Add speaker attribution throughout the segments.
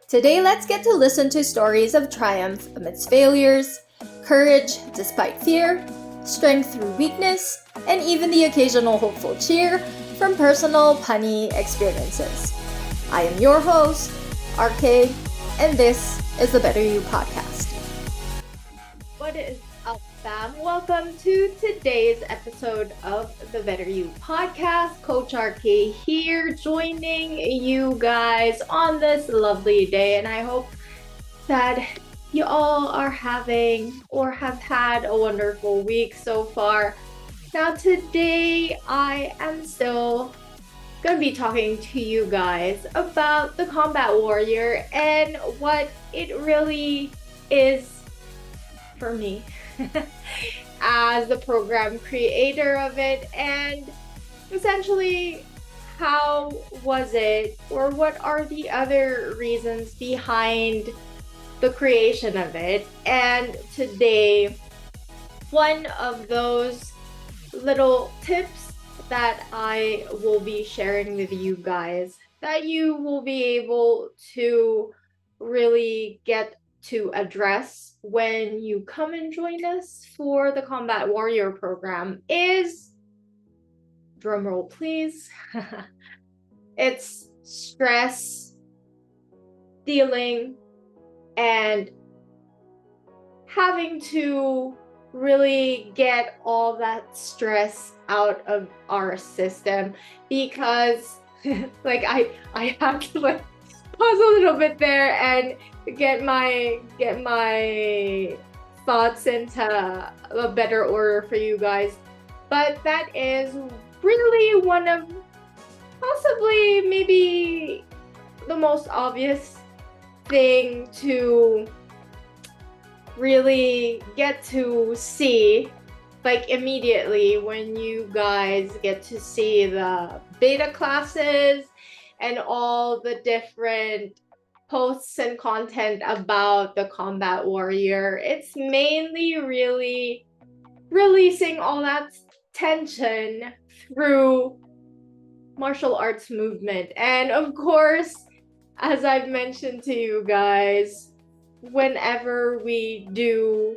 Speaker 1: Today, let's get to listen to stories of triumph amidst failures, courage despite fear, strength through weakness, and even the occasional hopeful cheer from personal punny experiences. I am your host, RKaye, and this is the BetterU Podcast. What is up, fam? Welcome to today's episode of the BetterU Podcast. Coach RKaye here, joining you guys on this lovely day, and I hope that you all are having or have had a wonderful week so far. Now today I am still going to be talking to you guys about the Kombat Warrior and what it really is for me as the program creator of it, and essentially how was it, or what are the other reasons behind the creation of it. And today, one of those little tips that I will be sharing with you guys that you will be able to really get to address when you come and join us for the Kombat Warrior program is, drumroll please, it's stress, dealing, and having to really get all that stress out of our system, because like I have to like pause a little bit there and get my thoughts into a better order for you guys. But that is really one of possibly maybe the most obvious thing to really get to see, like immediately when you guys get to see the beta classes and all the different posts and content about the Kombat Warrior. It's mainly really releasing all that tension through martial arts movement. And of course, as I've mentioned to you guys, whenever we do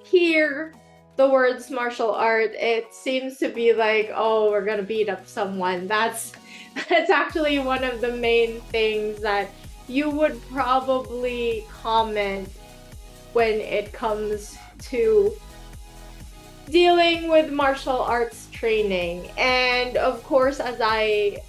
Speaker 1: hear the words martial art, it seems to be like, oh, we're gonna beat up someone. That's actually one of the main things that you would probably comment when it comes to dealing with martial arts training. And of course, as I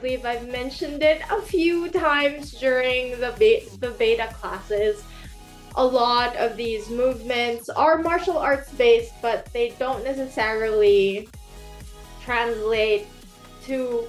Speaker 1: believe I've mentioned it a few times during the beta classes, a lot of these movements are martial arts based, but they don't necessarily translate to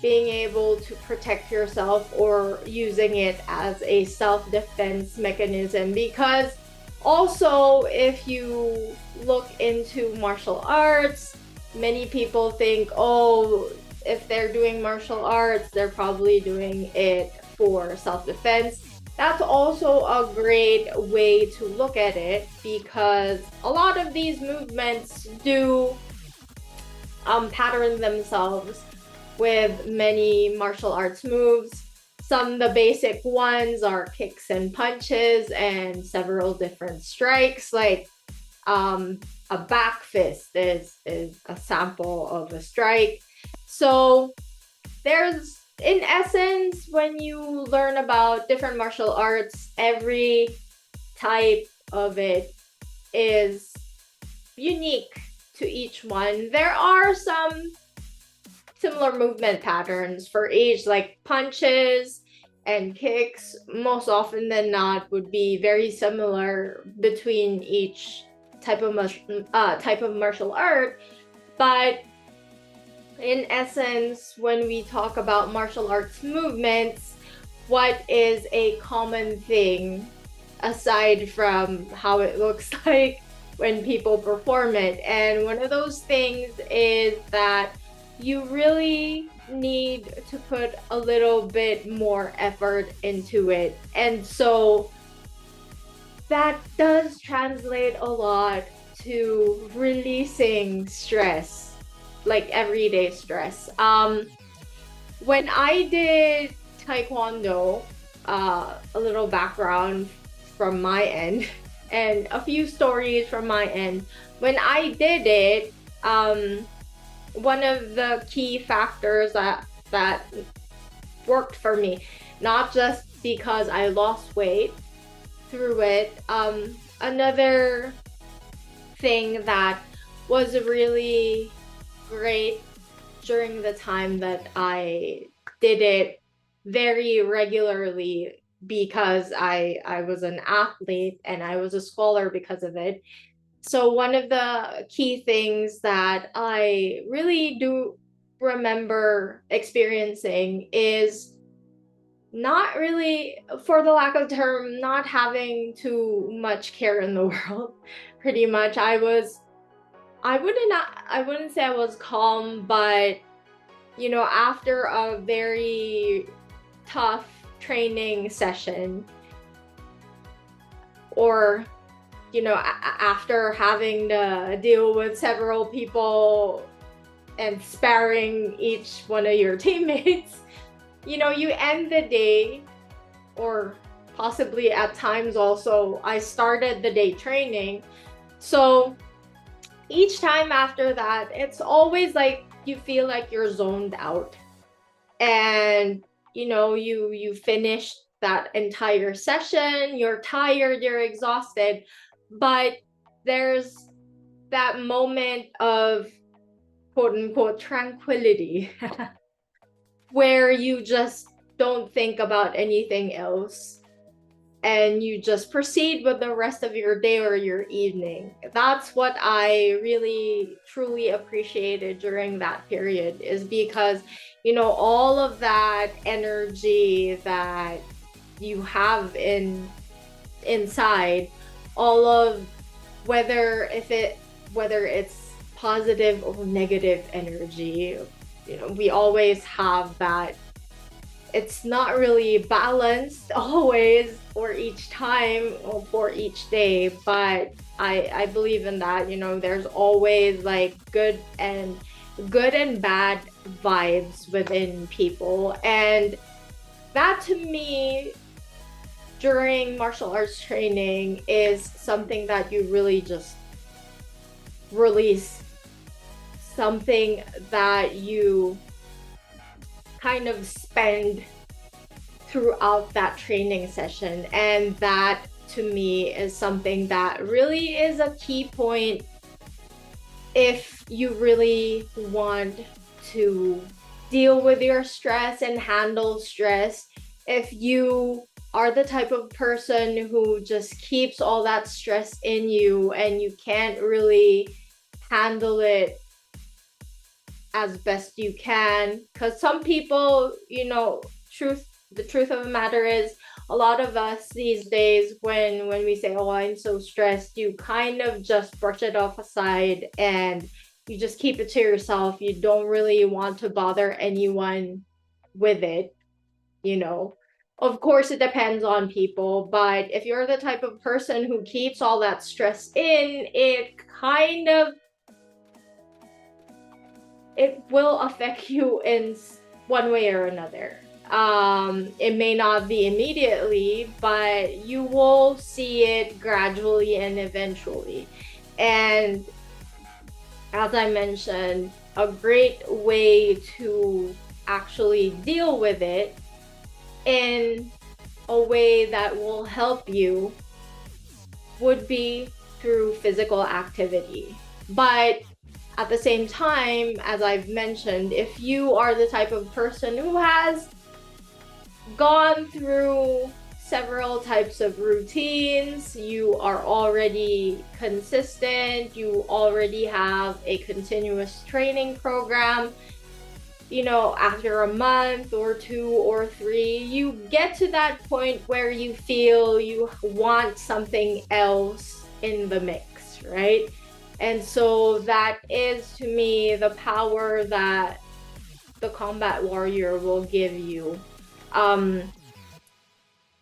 Speaker 1: being able to protect yourself or using it as a self-defense mechanism. Because also, if you look into martial arts, many people think, oh, if they're doing martial arts, they're probably doing it for self-defense. That's also a great way to look at it, because a lot of these movements do pattern themselves with many martial arts moves. Some of the basic ones are kicks and punches and several different strikes, like a back fist is a sample of a strike. So there's, in essence, when you learn about different martial arts, every type of it is unique to each one. There are some similar movement patterns for each, like punches and kicks, most often than not, would be very similar between each type of martial art. But in essence, when we talk about martial arts movements, what is a common thing aside from how it looks like when people perform it? And one of those things is that you really need to put a little bit more effort into it. And so that does translate a lot to releasing stress, like everyday stress. When I did Taekwondo, a little background from my end and a few stories from my end. When I did it, one of the key factors that worked for me, not just because I lost weight through it, another thing that was really great during the time that I did it very regularly, because I was an athlete and I was a scholar because of it. So one of the key things that I really do remember experiencing is not really, for the lack of term, not having too much care in the world. Pretty much I wouldn't say I was calm, but after a very tough training session, or after having to deal with several people and sparring each one of your teammates, you end the day, or possibly at times also I started the day training. So each time after that, it's always like you feel like you're zoned out, and you finish that entire session, you're tired, you're exhausted, but there's that moment of quote unquote tranquility where you just don't think about anything else and you just proceed with the rest of your day or your evening. That's what I really truly appreciated during that period, is because all of that energy that you have inside, all of whether it's positive or negative energy, we always have that. It's not really balanced always, or each time, or for each day, but I believe in that. There's always like good and bad vibes within people, and that to me during martial arts training is something that you really just release, something that you kind of spend throughout that training session. And that to me is something that really is a key point if you really want to deal with your stress and handle stress. If you are the type of person who just keeps all that stress in you and you can't really handle it as best you can, because some people, the truth of the matter is, a lot of us these days, when we say, oh, I'm so stressed, you kind of just brush it off aside and you just keep it to yourself. You don't really want to bother anyone with it. Of course it depends on people, but if you're the type of person who keeps all that stress in, it will affect you in one way or another. It may not be immediately, but you will see it gradually and eventually. And as I mentioned, a great way to actually deal with it in a way that will help you would be through physical activity. But at the same time, as I've mentioned, if you are the type of person who has gone through several types of routines, you are already consistent, you already have a continuous training program, after a month or 2 or 3, you get to that point where you feel you want something else in the mix, right? And so that is, to me, the power that the combat warrior will give you.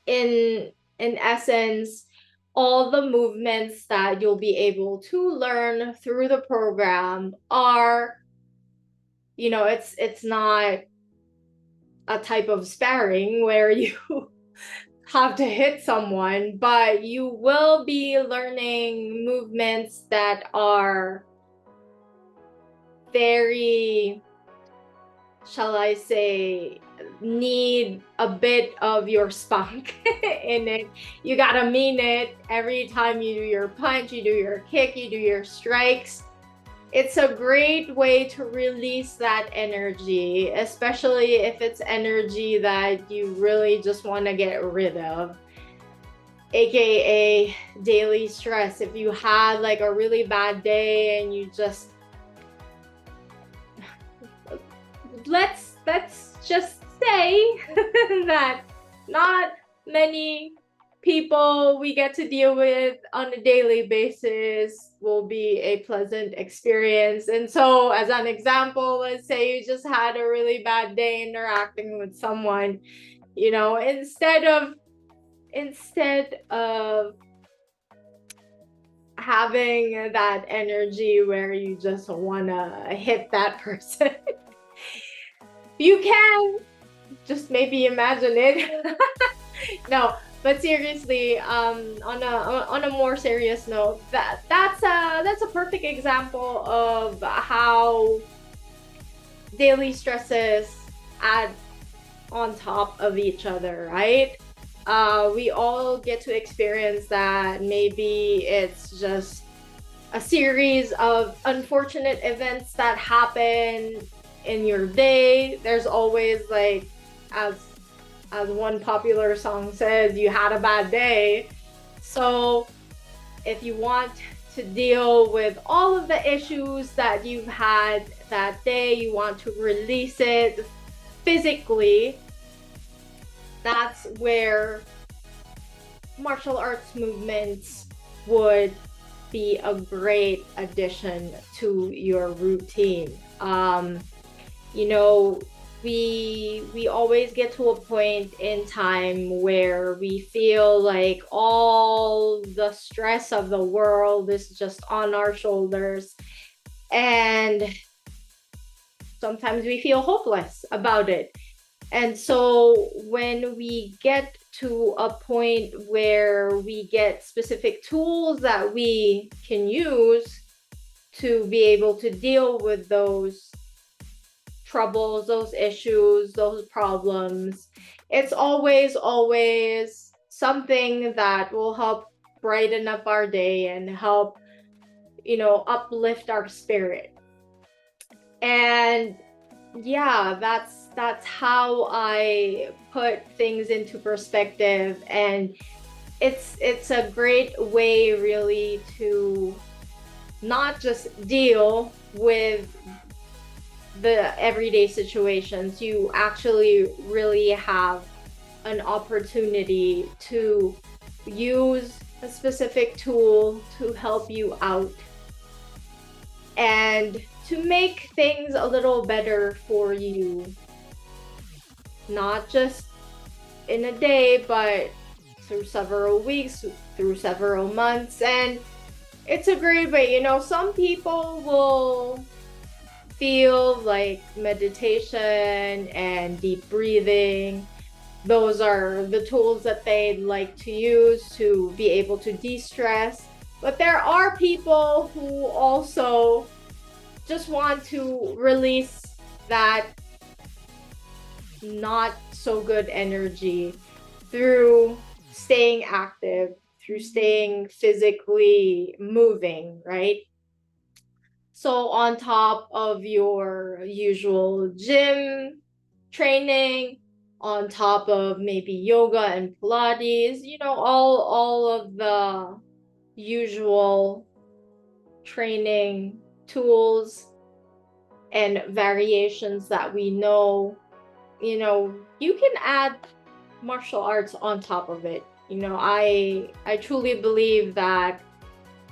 Speaker 1: In essence, all the movements that you'll be able to learn through the program are, it's not a type of sparring where you have to hit someone, but you will be learning movements that are very, shall I say, need a bit of your spunk in it. You gotta mean it every time you do your punch, you do your kick, you do your strikes. It's a great way to release that energy, especially if it's energy that you really just want to get rid of, aka daily stress. If you had like a really bad day and you just let's just say that not many people we get to deal with on a daily basis will be a pleasant experience. And so, as an example, let's say you just had a really bad day interacting with someone, you know, instead of having that energy where you just want to hit that person, you can just maybe imagine it. No, but seriously, on a more serious note, that's a perfect example of how daily stresses add on top of each other, right? We all get to experience that. Maybe it's just a series of unfortunate events that happen in your day. There's always, like, as one popular song says, you had a bad day. So if you want to deal with all of the issues that you've had that day, you want to release it physically, that's where martial arts movements would be a great addition to your routine. You know, we always get to a point in time where we feel like all the stress of the world is just on our shoulders, and sometimes we feel hopeless about it. And so when we get to a point where we get specific tools that we can use to be able to deal with those troubles, those issues, those problems, it's always something that will help brighten up our day and help, you know, uplift our spirit. And yeah, that's how I put things into perspective. And it's a great way really to not just deal with the everyday situations. You actually really have an opportunity to use a specific tool to help you out and to make things a little better for you, not just in a day, but through several weeks, through several months. And it's a great way. You know, some people will feel like meditation and deep breathing, those are the tools that they like to use to be able to de-stress. But there are people who also just want to release that not so good energy through staying active, through staying physically moving, right? So on top of your usual gym training, on top of maybe yoga and Pilates, you know, all of the usual training tools and variations that we know, you know, you can add martial arts on top of it. You know, I truly believe that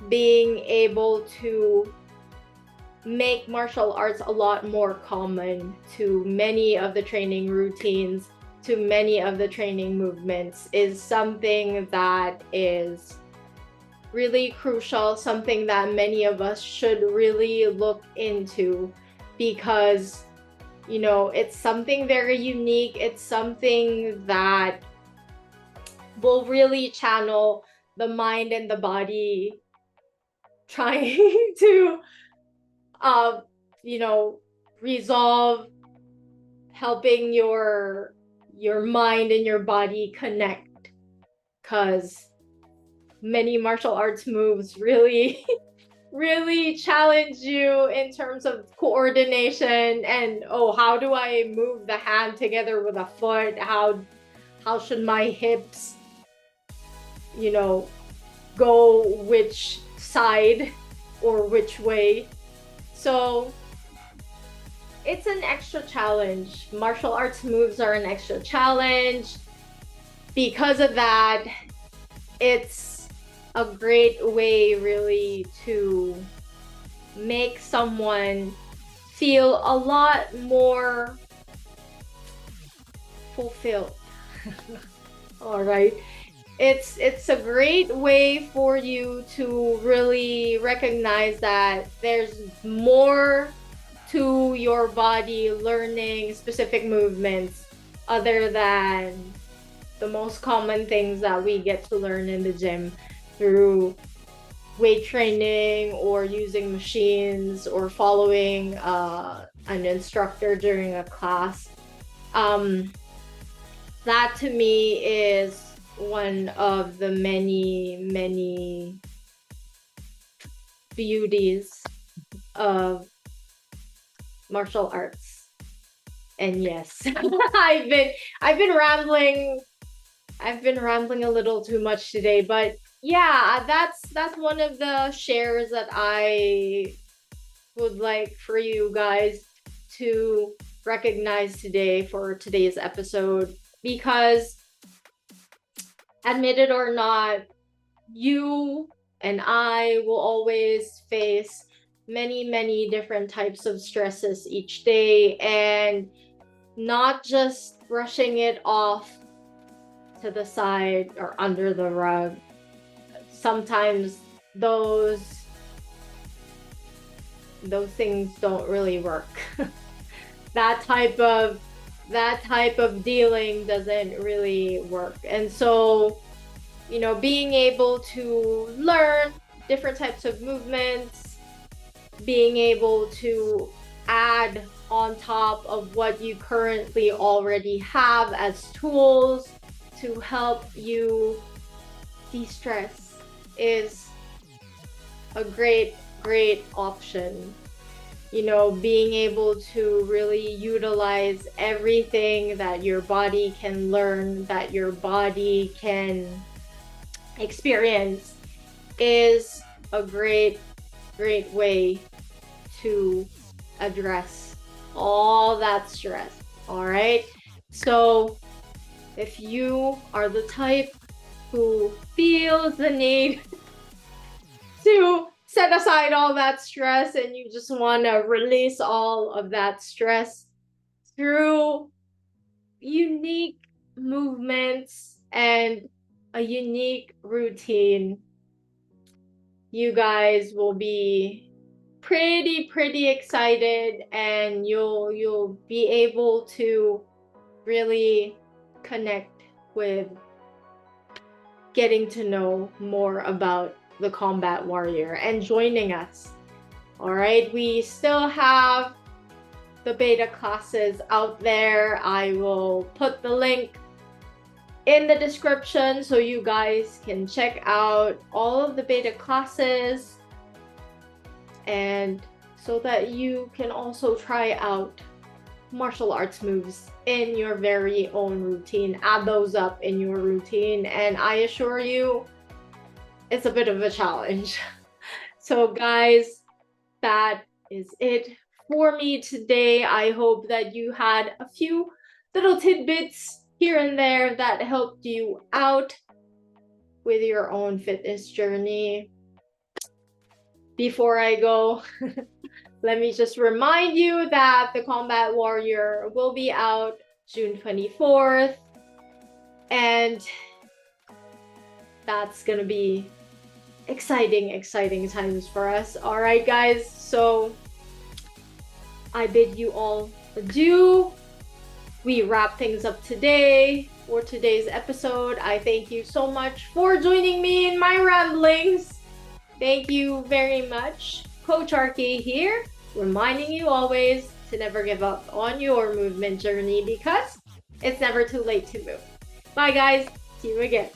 Speaker 1: being able to make martial arts a lot more common to many of the training routines, to many of the training movements, is something that is really crucial, something that many of us should really look into, because, you know, it's something very unique. It's something that will really channel the mind and the body trying to resolve, helping your mind and your body connect, because many martial arts moves really really challenge you in terms of coordination and how do I move the hand together with a foot, how should my hips go which side or which way. So it's an extra challenge. Martial arts moves are an extra challenge. Because of that, it's a great way really to make someone feel a lot more fulfilled. All right. It's a great way for you to really recognize that there's more to your body learning specific movements other than the most common things that we get to learn in the gym through weight training or using machines or following an instructor during a class. That to me is one of the many beauties of martial arts. And yes, I've been rambling a little too much today, but yeah, that's one of the shares that I would like for you guys to recognize today for today's episode, because admit it or not, you and I will always face many different types of stresses each day, and not just brushing it off to the side or under the rug. Sometimes those things don't really work. that type of dealing doesn't really work. And so, being able to learn different types of movements, being able to add on top of what you currently already have as tools to help you de-stress is a great option. Being able to really utilize everything that your body can learn, that your body can experience, is a great way to address all that stress. All right. So if you are the type who feels the need to set aside all that stress and you just want to release all of that stress through unique movements and a unique routine, you guys will be pretty excited, and you'll be able to really connect with getting to know more about the Kombat Warrior and joining us. All right, we still have the beta classes out there. I will put the link in the description so you guys can check out all of the beta classes, and so that you can also try out martial arts moves in your very own routine. Add those up in your routine, and I assure you it's a bit of a challenge. So guys, that is it for me today. I hope that you had a few little tidbits here and there that helped you out with your own fitness journey. Before I go, let me just remind you that the Kombat Warrior will be out June 24th, and that's gonna be exciting times for us. All right, guys, so I bid you all adieu. We wrap things up today. for today's episode. I thank you so much for joining me in my ramblings. Thank you very much. Coach RKaye here, reminding you always to never give up on your movement journey because it's never too late to move. Bye guys. See you again.